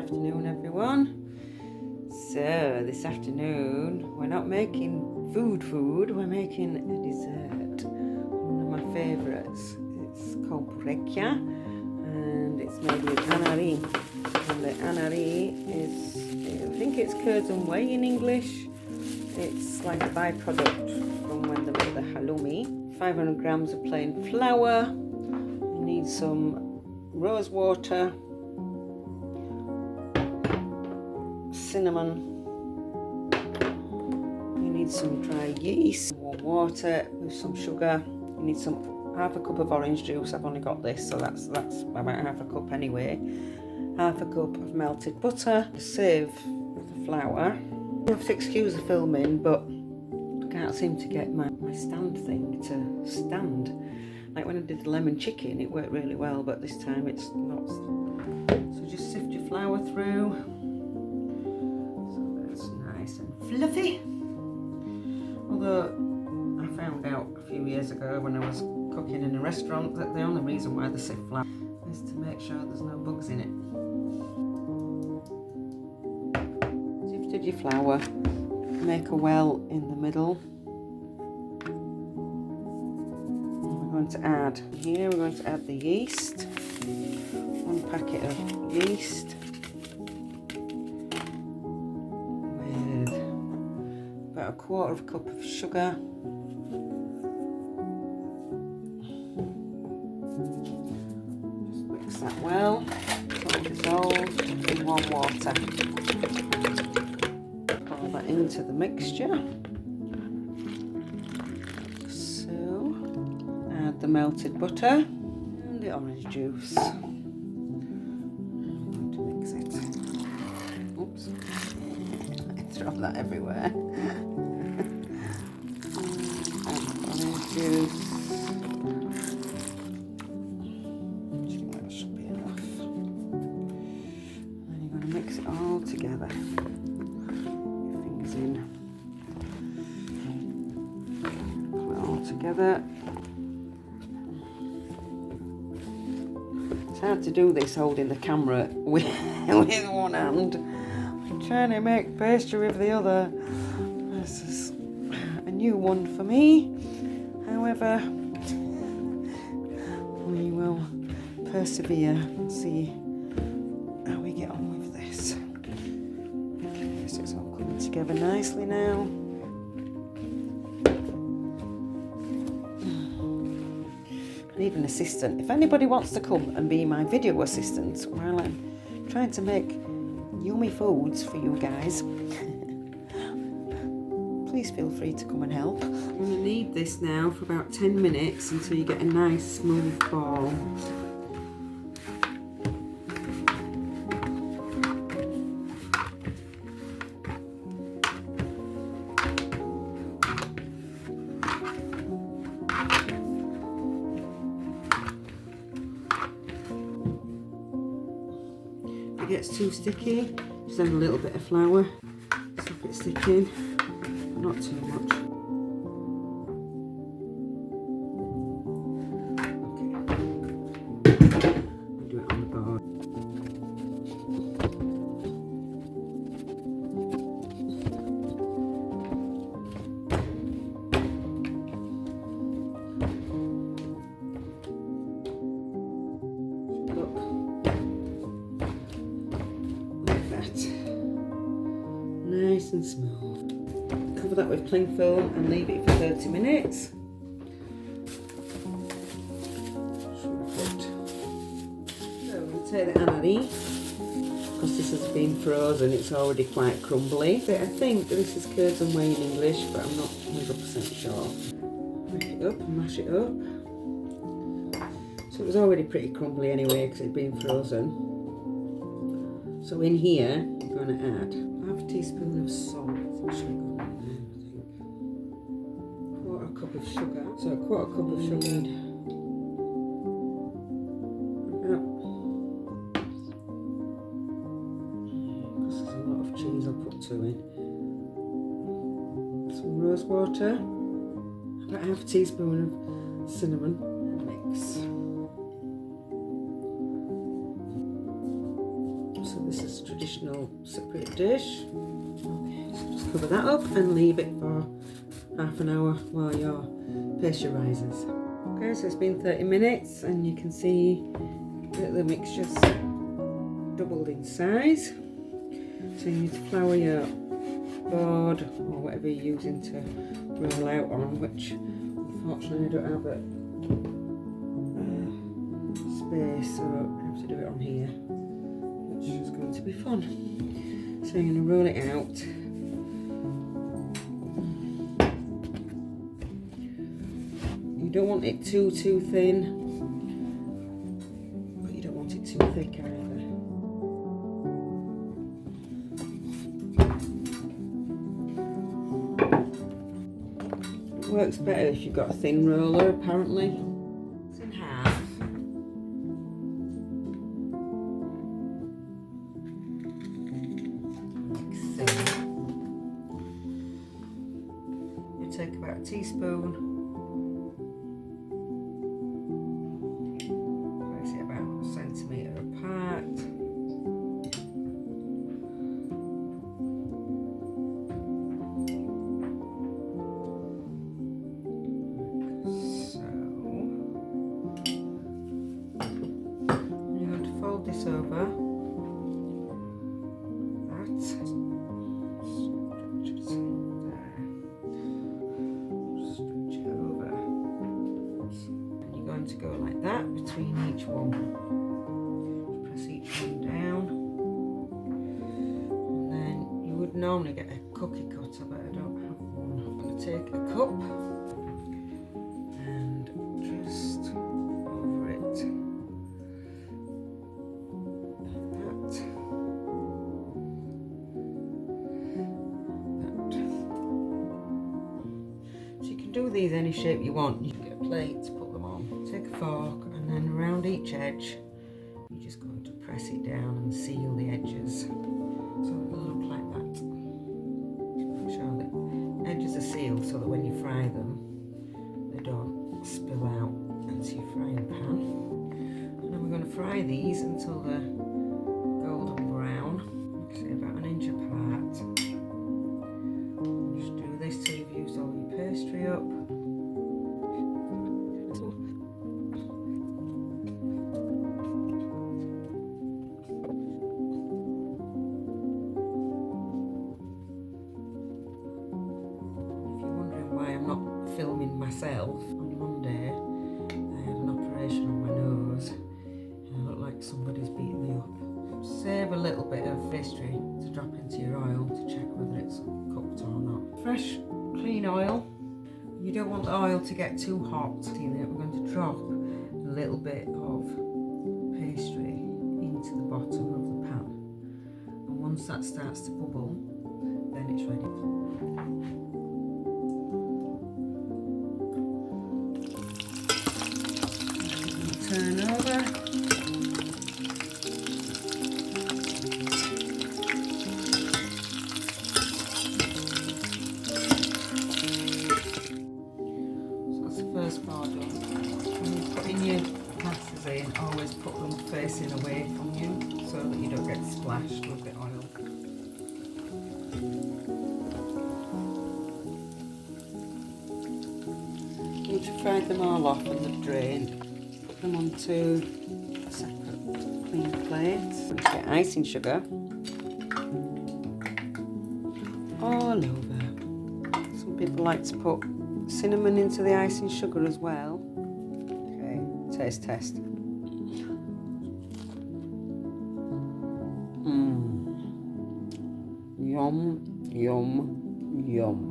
afternoon, everyone. So this afternoon we're not making food, we're making a dessert. One of my favourites. It's called Bourekia and it's made with Anari. And the Anari is, I think it's curds and whey in English. It's like a byproduct from when they make the halloumi. 500 grams of plain flour. You need some rose water, cinnamon, you need some dried yeast, warm water with some sugar, you need half a cup of orange juice. I've only got this, so that's about half a cup anyway. Half a cup of melted butter, a sieve of the flour. You have to excuse the filming, but I can't seem to get my stand thing to stand. Like when I did the lemon chicken, it worked really well, but this time it's not. So just sift your flour through. It's nice and fluffy. Although I found out a few years ago when I was cooking in a restaurant that the only reason why they sift flour is to make sure there's no bugs in it. Sifted your flour, make a well in the middle. And we're going to add the yeast. 1 packet of yeast. About a quarter of a cup of sugar, just mix that well, it's all dissolved in warm water. Pour that into the mixture. So, add the melted butter and the orange juice. I'm going to mix it. Oops, I throw that everywhere. Juice. That should be enough. And you're going to mix it all together. Your fingers in. Put it all together. It's hard to do this holding the camera with one hand. I'm trying to make pastry with the other. This is a new one for me. However, we will persevere and see how we get on with this. Okay, so it's all coming together nicely now. I need an assistant. If anybody wants to come and be my video assistant while I'm trying to make yummy foods for you guys, please feel free to come and help. I'm going to knead this now for about 10 minutes until you get a nice smooth ball. If it gets too sticky, just add a little bit of flour, stop it sticking. Not too much. Okay. I'll do it on the board. Look. Like that. Nice and smooth. Cover that with cling film and leave it for 30 minutes. So we'll take the Anari, because this has been frozen, it's already quite crumbly. But I think this is curds and whey in English, but I'm not 100% sure. Break it up and mash it up. So it was already pretty crumbly anyway because it had been frozen. So in here, I'm going to add half a teaspoon of salt. It's actually good. Quarter cup of sugar. So a quarter cup of sugar. Because there's a lot of cheese I'll put to it. Some rose water. About half a teaspoon of cinnamon. And mix. So this is traditional. traditional Cypriot dish. Okay, so just cover that up and leave it for half an hour while your pastry rises. Okay, so it's been 30 minutes and you can see that the mixture's doubled in size. So you need to flour your board or whatever you're using to roll out on, which unfortunately I don't have a space, so I have to do it on here, which is going to be fun. So you're going to roll it out. You don't want it too thin, but you don't want it too thick either. It works better if you've got a thin roller, apparently. It's in half. You take about a teaspoon. Place it about a centimetre apart. This over that, stretch it over, and you're going to go like that between each one. Press each one down, and then you would normally get a cookie cutter, but I don't have one. I'm going to take a cup and just over it. Do these any shape you want. You can get a plate to put them on. Take a fork and then around each edge you're just going to press it down and seal the edges so it'll look like that. Make sure the edges are sealed so that when you fry them they don't spill out into your frying pan. And then we're going to fry these until they're golden brown, say about an inch apart. Just do this till you've used all your pastry up. Filming myself on Monday, I had an operation on my nose and I look like somebody's beating me up. Save a little bit of pastry to drop into your oil to check whether it's cooked or not. Fresh, clean oil. You don't want the oil to get too hot. We're going to drop a little bit of pastry into the bottom of the pan, and once that starts to bubble, then it's ready. Turn over. So that's the first part done. When you're putting your pastas in, always put them facing away from you so that you don't get splashed with the oil. Once you've fried them all off and they've drained, them onto separate clean plates. Let's get icing sugar all over. Some people like to put cinnamon into the icing sugar as well. Okay, taste test. Yum, yum, yum.